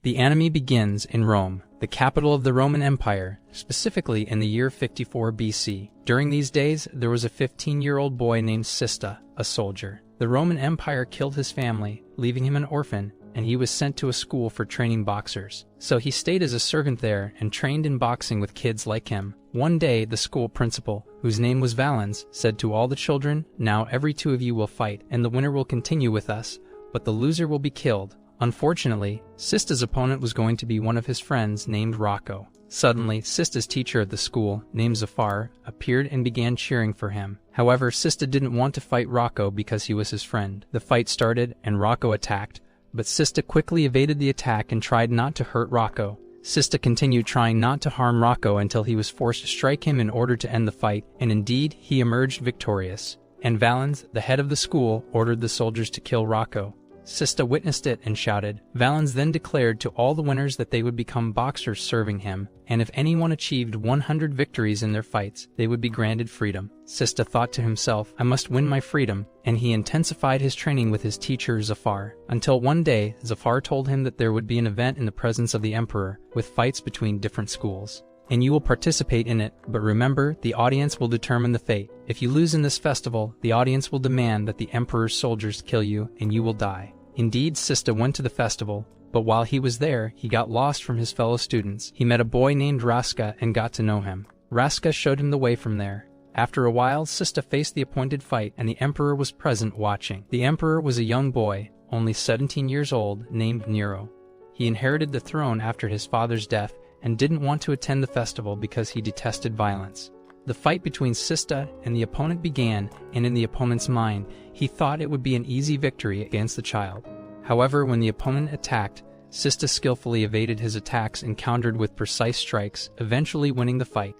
The anime begins in Rome, the capital of the Roman Empire, specifically in the year 54 BC. During these days, there was a 15-year-old boy named Cestvs, a soldier. The Roman Empire killed his family, leaving him an orphan, and he was sent to a school for training boxers. So he stayed as a servant there and trained in boxing with kids like him. One day, the school principal, whose name was Valens, said to all the children, "Now every two of you will fight, and the winner will continue with us, but the loser will be killed." Unfortunately, Cestvs' opponent was going to be one of his friends named Rocco. Suddenly, Cestvs' teacher at the school, named Zafar, appeared and began cheering for him. However, Cestvs didn't want to fight Rocco because he was his friend. The fight started, and Rocco attacked, but Cestvs quickly evaded the attack and tried not to hurt Rocco. Cestvs continued trying not to harm Rocco until he was forced to strike him in order to end the fight, and indeed, he emerged victorious. And Valens, the head of the school, ordered the soldiers to kill Rocco. Cestvs witnessed it and shouted. Valens then declared to all the winners that they would become boxers serving him, and if anyone achieved 100 victories in their fights, they would be granted freedom. Cestvs thought to himself, "I must win my freedom," and he intensified his training with his teacher Zafar. Until one day, Zafar told him that there would be an event in the presence of the emperor, with fights between different schools. And you will participate in it, but remember, the audience will determine the fate. If you lose in this festival, the audience will demand that the emperor's soldiers kill you, and you will die. Indeed, Cestvs went to the festival, but while he was there, he got lost from his fellow students. He met a boy named Raska and got to know him. Raska showed him the way from there. After a while, Cestvs faced the appointed fight, and the emperor was present watching. The emperor was a young boy, only 17 years old, named Nero. He inherited the throne after his father's death and didn't want to attend the festival because he detested violence. The fight between Cestvs and the opponent began, and in the opponent's mind, he thought it would be an easy victory against the child. However, when the opponent attacked, Cestvs skillfully evaded his attacks and countered with precise strikes, eventually winning the fight.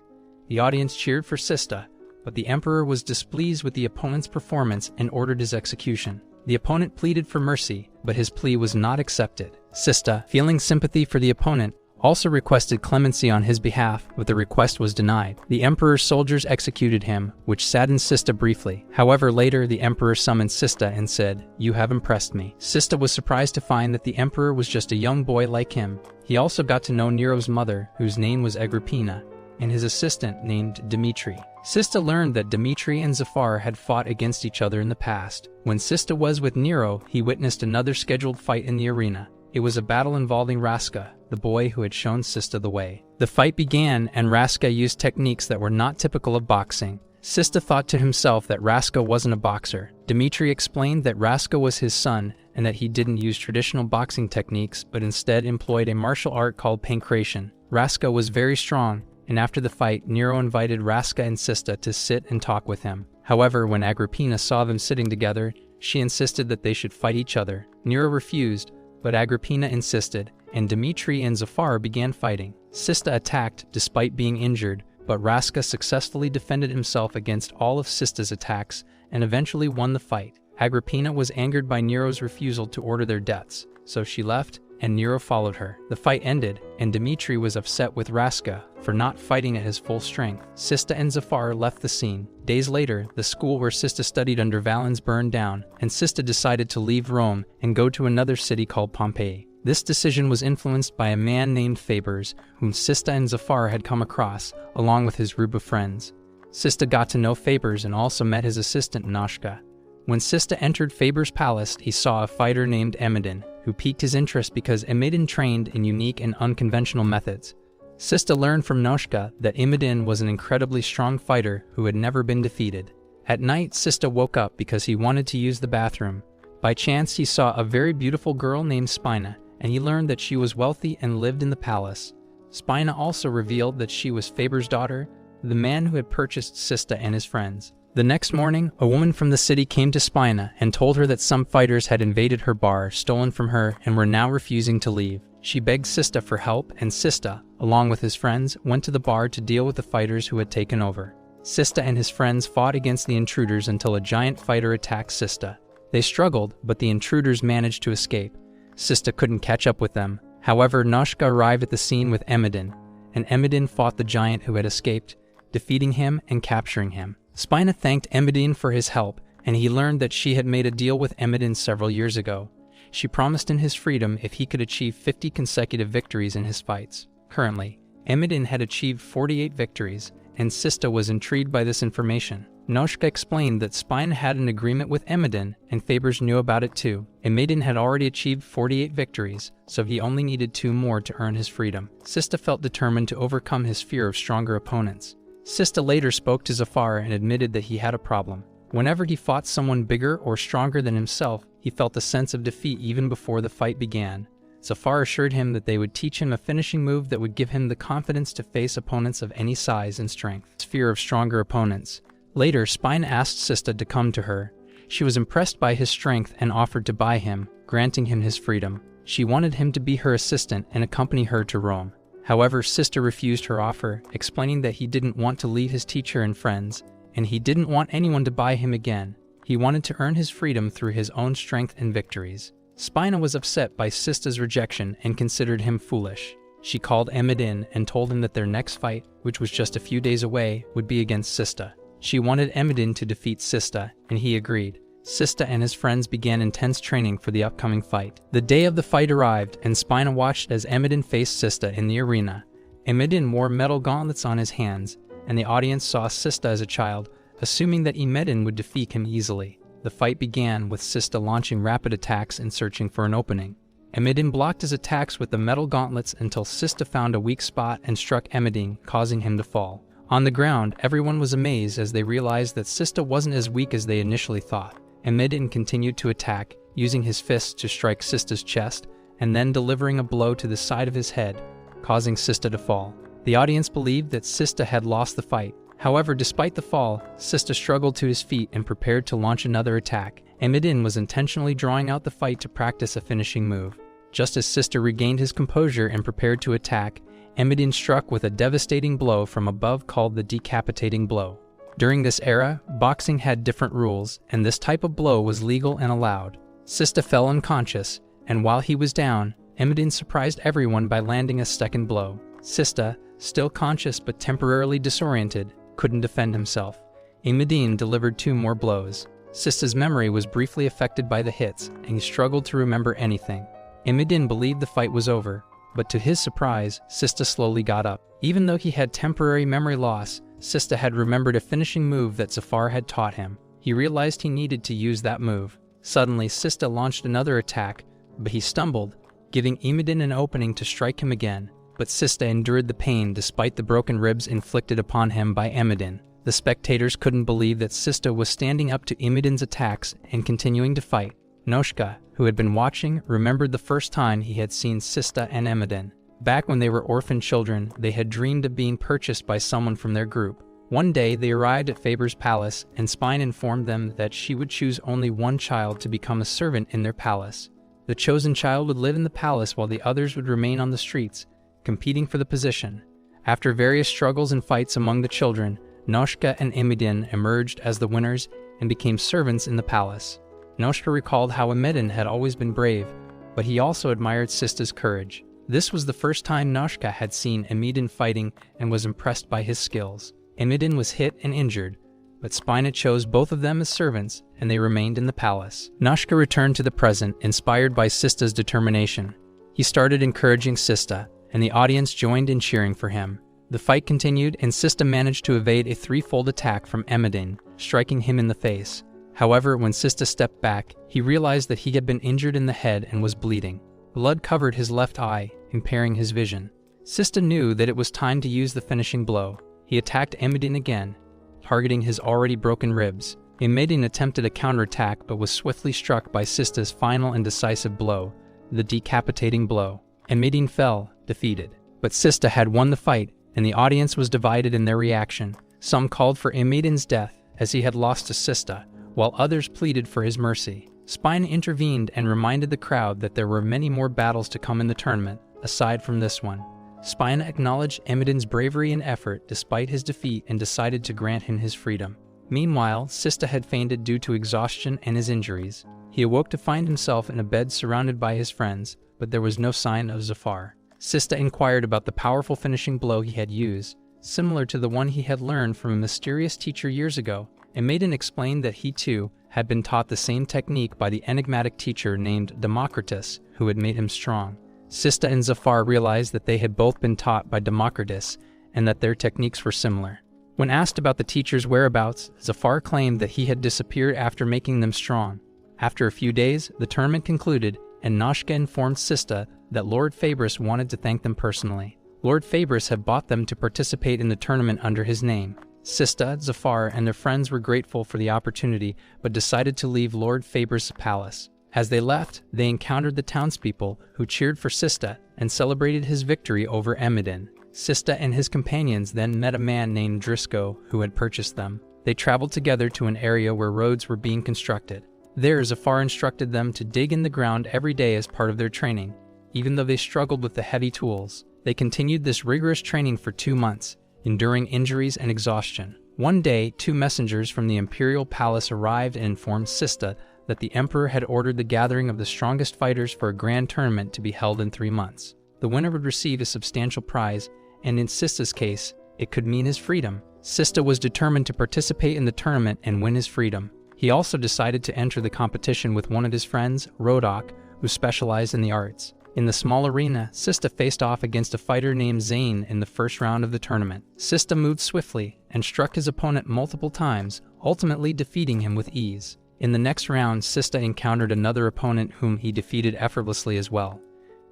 The audience cheered for Cestvs, but the emperor was displeased with the opponent's performance and ordered his execution. The opponent pleaded for mercy, but his plea was not accepted. Cestvs, feeling sympathy for the opponent, also requested clemency on his behalf, but the request was denied. The emperor's soldiers executed him, which saddened Cestvs briefly. However, later the emperor summoned Cestvs and said, "You have impressed me." Cestvs was surprised to find that the emperor was just a young boy like him. He also got to know Nero's mother, whose name was Agrippina, and his assistant named Dmitri. Cestvs learned that Dmitri and Zafar had fought against each other in the past. When Cestvs was with Nero, he witnessed another scheduled fight in the arena. It was a battle involving Raska, the boy who had shown Cestvs the way. The fight began, and Raska used techniques that were not typical of boxing. Cestvs thought to himself that Raska wasn't a boxer. Dmitri explained that Raska was his son, and that he didn't use traditional boxing techniques, but instead employed a martial art called pankration. Raska was very strong, and after the fight, Nero invited Raska and Cestvs to sit and talk with him. However, when Agrippina saw them sitting together, she insisted that they should fight each other. Nero refused, but Agrippina insisted, and Dmitri and Zafar began fighting. Cestvs attacked despite being injured, but Raska successfully defended himself against all of Cestvs' attacks and eventually won the fight. Agrippina was angered by Nero's refusal to order their deaths, so she left, and Nero followed her. The fight ended, and Dmitri was upset with Raska for not fighting at his full strength. Cestvs and Zafar left the scene. Days later, the school where Cestvs studied under Valens burned down, and Cestvs decided to leave Rome and go to another city called Pompeii. This decision was influenced by a man named Fabers, whom Cestvs and Zafar had come across, along with his group of friends. Cestvs got to know Fabers and also met his assistant Noshka. When Cestvs entered Fabers' palace, he saw a fighter named Emidin, who piqued his interest because Emidin trained in unique and unconventional methods. Cestvs learned from Noshka that Emidin was an incredibly strong fighter who had never been defeated. At night, Cestvs woke up because he wanted to use the bathroom. By chance, he saw a very beautiful girl named Spina, and he learned that she was wealthy and lived in the palace. Spina also revealed that she was Fabers' daughter, the man who had purchased Cestvs and his friends. The next morning, a woman from the city came to Spina and told her that some fighters had invaded her bar, stolen from her, and were now refusing to leave. She begged Cestvs for help, and Cestvs, along with his friends, went to the bar to deal with the fighters who had taken over. Cestvs and his friends fought against the intruders until a giant fighter attacked Cestvs. They struggled, but the intruders managed to escape. Cestvs couldn't catch up with them. However, Noshka arrived at the scene with Emidin, and Emidin fought the giant who had escaped, defeating him and capturing him. Spina thanked Emidin for his help, and he learned that she had made a deal with Emidin several years ago. She promised him his freedom if he could achieve 50 consecutive victories in his fights. Currently, Emedin had achieved 48 victories, and Cestvs was intrigued by this information. Noshka explained that Spine had an agreement with Emedin, and Fabers knew about it too. Emedin had already achieved 48 victories, so he only needed 2 more to earn his freedom. Cestvs felt determined to overcome his fear of stronger opponents. Cestvs later spoke to Zafar and admitted that he had a problem. Whenever he fought someone bigger or stronger than himself, he felt a sense of defeat even before the fight began. Zafar assured him that they would teach him a finishing move that would give him the confidence to face opponents of any size and strength. His fear of stronger opponents. Later, Spine asked Cestvs to come to her. She was impressed by his strength and offered to buy him, granting him his freedom. She wanted him to be her assistant and accompany her to Rome. However, Cestvs refused her offer, explaining that he didn't want to leave his teacher and friends, and he didn't want anyone to buy him again. He wanted to earn his freedom through his own strength and victories. Spina was upset by Cestvs' rejection and considered him foolish. She called Emedin and told him that their next fight, which was just a few days away, would be against Cestvs. She wanted Emedin to defeat Cestvs, and he agreed. Cestvs and his friends began intense training for the upcoming fight. The day of the fight arrived, and Spina watched as Emedin faced Cestvs in the arena. Emedin wore metal gauntlets on his hands, and the audience saw Cestvs as a child, assuming that Emedin would defeat him easily. The fight began with Cestvs launching rapid attacks and searching for an opening. Emedin blocked his attacks with the metal gauntlets until Cestvs found a weak spot and struck Emedin, causing him to fall. On the ground, everyone was amazed as they realized that Cestvs wasn't as weak as they initially thought. Emedin continued to attack, using his fists to strike Cestvs' chest, and then delivering a blow to the side of his head, causing Cestvs to fall. The audience believed that Cestvs had lost the fight. However, despite the fall, Cestvs struggled to his feet and prepared to launch another attack. Emedin was intentionally drawing out the fight to practice a finishing move. Just as Cestvs regained his composure and prepared to attack, Emedin struck with a devastating blow from above called the decapitating blow. During this era, boxing had different rules, and this type of blow was legal and allowed. Cestvs fell unconscious, and while he was down, Emedin surprised everyone by landing a second blow. Cestvs, still conscious but temporarily disoriented, couldn't defend himself. Emedin delivered 2 more blows. Cestvs' memory was briefly affected by the hits, and he struggled to remember anything. Emedin believed the fight was over, but to his surprise, Cestvs slowly got up. Even though he had temporary memory loss, Cestvs had remembered a finishing move that Zafar had taught him. He realized he needed to use that move. Suddenly, Cestvs launched another attack, but he stumbled, giving Emedin an opening to strike him again. But Cestvs endured the pain despite the broken ribs inflicted upon him by Emedin. The spectators couldn't believe that Cestvs was standing up to Emedin's attacks and continuing to fight. Noshka, who had been watching, remembered the first time he had seen Cestvs and Emedin. Back when they were orphan children, they had dreamed of being purchased by someone from their group. One day, they arrived at Faber's palace, and Spine informed them that she would choose only one child to become a servant in their palace. The chosen child would live in the palace while the others would remain on the streets, competing for the position. After various struggles and fights among the children, Noshka and Emedin emerged as the winners and became servants in the palace. Noshka recalled how Emedin had always been brave, but he also admired Cestvs' courage. This was the first time Noshka had seen Emedin fighting and was impressed by his skills. Emedin was hit and injured, but Spina chose both of them as servants, and they remained in the palace. Noshka returned to the present, inspired by Cestvs' determination. He started encouraging Cestvs, and the audience joined in cheering for him. The fight continued, and Cestvs managed to evade a 3-fold attack from Emedin, striking him in the face. However, when Cestvs stepped back, he realized that he had been injured in the head and was bleeding. Blood covered his left eye, impairing his vision. Cestvs knew that it was time to use the finishing blow. He attacked Emedin again, targeting his already broken ribs. Emedin attempted a counterattack but was swiftly struck by Cestvs' final and decisive blow, the decapitating blow. Emedin fell, defeated. But Cestvs had won the fight, and the audience was divided in their reaction. Some called for Emedin's death, as he had lost to Cestvs, while others pleaded for his mercy. Spine intervened and reminded the crowd that there were many more battles to come in the tournament, aside from this one. Spina acknowledged Emedin's bravery and effort despite his defeat and decided to grant him his freedom. Meanwhile, Cestvs had fainted due to exhaustion and his injuries. He awoke to find himself in a bed surrounded by his friends, but there was no sign of Zafar. Cestvs inquired about the powerful finishing blow he had used, similar to the one he had learned from a mysterious teacher years ago, and Maiden explained that he too had been taught the same technique by the enigmatic teacher named Democritus, who had made him strong. Cestvs and Zafar realized that they had both been taught by Democritus and that their techniques were similar. When asked about the teacher's whereabouts, Zafar claimed that he had disappeared after making them strong. After a few days, the tournament concluded, and Noshka informed Cestvs that Lord Fabris wanted to thank them personally. Lord Fabris had bought them to participate in the tournament under his name. Cestvs, Zafar, and their friends were grateful for the opportunity, but decided to leave Lord Fabris' palace. As they left, they encountered the townspeople, who cheered for Cestvs and celebrated his victory over Emmedan. Cestvs and his companions then met a man named Driscoll, who had purchased them. They traveled together to an area where roads were being constructed. There, Zafar instructed them to dig in the ground every day as part of their training, even though they struggled with the heavy tools. They continued this rigorous training for 2 months, enduring injuries and exhaustion. One day, 2 messengers from the imperial palace arrived and informed Cestvs that the emperor had ordered the gathering of the strongest fighters for a grand tournament to be held in 3 months. The winner would receive a substantial prize, and in Cestvs' case, it could mean his freedom. Cestvs was determined to participate in the tournament and win his freedom. He also decided to enter the competition with one of his friends, Rodok, who specialized in the arts. In the small arena, Cestvs faced off against a fighter named Zane in the first round of the tournament. Cestvs moved swiftly and struck his opponent multiple times, ultimately defeating him with ease. In the next round, Cestvs encountered another opponent whom he defeated effortlessly as well.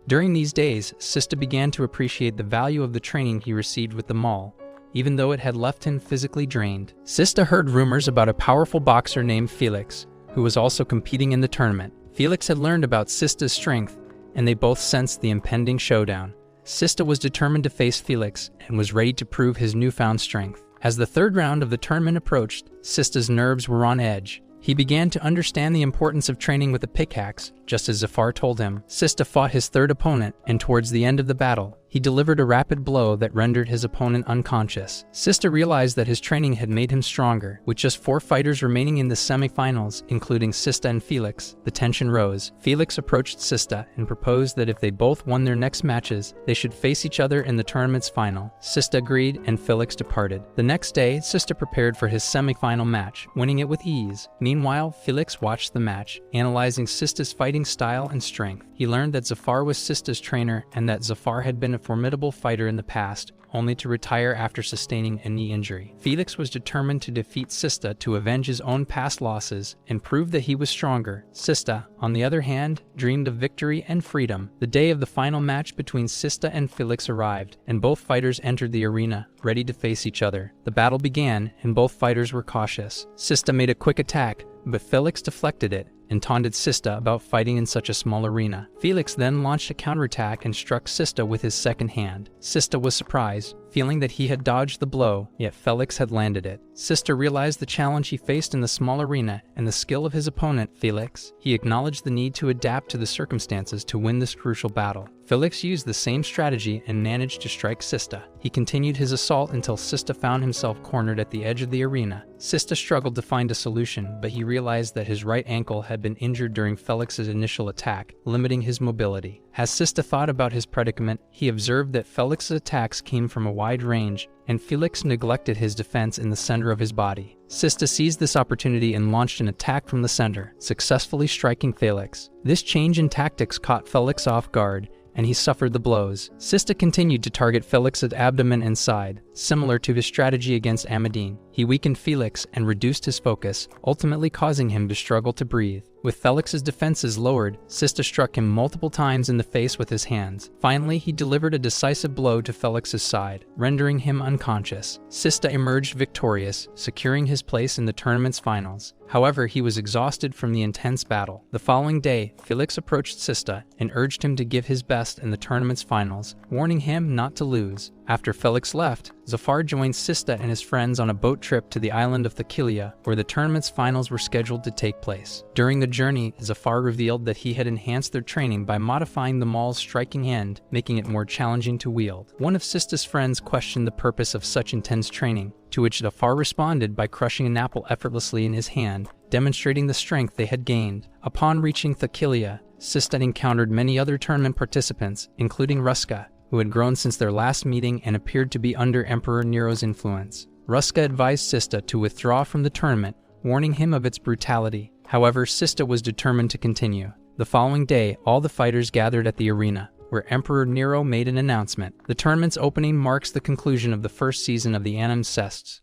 During these days, Cestvs began to appreciate the value of the training he received with the Maul, even though it had left him physically drained. Cestvs heard rumors about a powerful boxer named Felix, who was also competing in the tournament. Felix had learned about Cestvs' strength, and they both sensed the impending showdown. Cestvs was determined to face Felix and was ready to prove his newfound strength. As the third round of the tournament approached, Cestvs' nerves were on edge. He began to understand the importance of training with a pickaxe, just as Zafar told him. Cestvs fought his third opponent, and towards the end of the battle, he delivered a rapid blow that rendered his opponent unconscious. Cestvs realized that his training had made him stronger. With just 4 fighters remaining in the semifinals, including Cestvs and Felix, the tension rose. Felix approached Cestvs and proposed that if they both won their next matches, they should face each other in the tournament's final. Cestvs agreed, and Felix departed. The next day, Cestvs prepared for his semifinal match, winning it with ease. Meanwhile, Felix watched the match, analyzing Cestvs' fighting style and strength. He learned that Zafar was Cestvs' trainer and that Zafar had been a formidable fighter in the past, only to retire after sustaining a knee injury. Felix was determined to defeat Cestvs to avenge his own past losses and prove that he was stronger. Cestvs, on the other hand, dreamed of victory and freedom. The day of the final match between Cestvs and Felix arrived, and both fighters entered the arena, ready to face each other. The battle began, and both fighters were cautious. Cestvs made a quick attack, but Felix deflected it and taunted Cestvs about fighting in such a small arena. Felix then launched a counterattack and struck Cestvs with his second hand. Cestvs was surprised, feeling that he had dodged the blow, yet Felix had landed it. Cestvs realized the challenge he faced in the small arena and the skill of his opponent, Felix. He acknowledged the need to adapt to the circumstances to win this crucial battle. Felix used the same strategy and managed to strike Cestvs. He continued his assault until Cestvs found himself cornered at the edge of the arena. Cestvs struggled to find a solution, but he realized that his right ankle had been injured during Felix's initial attack, limiting his mobility. As Cestvs thought about his predicament, he observed that Felix's attacks came from a wide range, and Felix neglected his defense in the center of his body. Cestvs seized this opportunity and launched an attack from the center, successfully striking Felix. This change in tactics caught Felix off guard, and he suffered the blows. Cestvs continued to target Felix's abdomen and side, similar to his strategy against Emmedan. He weakened Felix and reduced his focus, ultimately causing him to struggle to breathe. With Felix's defenses lowered, Cestvs struck him multiple times in the face with his hands. Finally, he delivered a decisive blow to Felix's side, rendering him unconscious. Cestvs emerged victorious, securing his place in the tournament's finals. However, he was exhausted from the intense battle. The following day, Felix approached Cestvs and urged him to give his best in the tournament's finals, warning him not to lose. After Felix left, Zafar joined Cestvs and his friends on a boat trip to the island of Thakilia, where the tournament's finals were scheduled to take place. During the journey, Zafar revealed that he had enhanced their training by modifying the Maul's striking end, making it more challenging to wield. One of Cestvs' friends questioned the purpose of such intense training, to which Zafar responded by crushing an apple effortlessly in his hand, demonstrating the strength they had gained. Upon reaching Thakilia, Cestvs encountered many other tournament participants, including Ruska, who had grown since their last meeting and appeared to be under Emperor Nero's influence. Ruska advised Cestvs to withdraw from the tournament, warning him of its brutality. However, Cestvs was determined to continue. The following day, all the fighters gathered at the arena, where Emperor Nero made an announcement. The tournament's opening marks the conclusion of the first season of the anime Cestvs.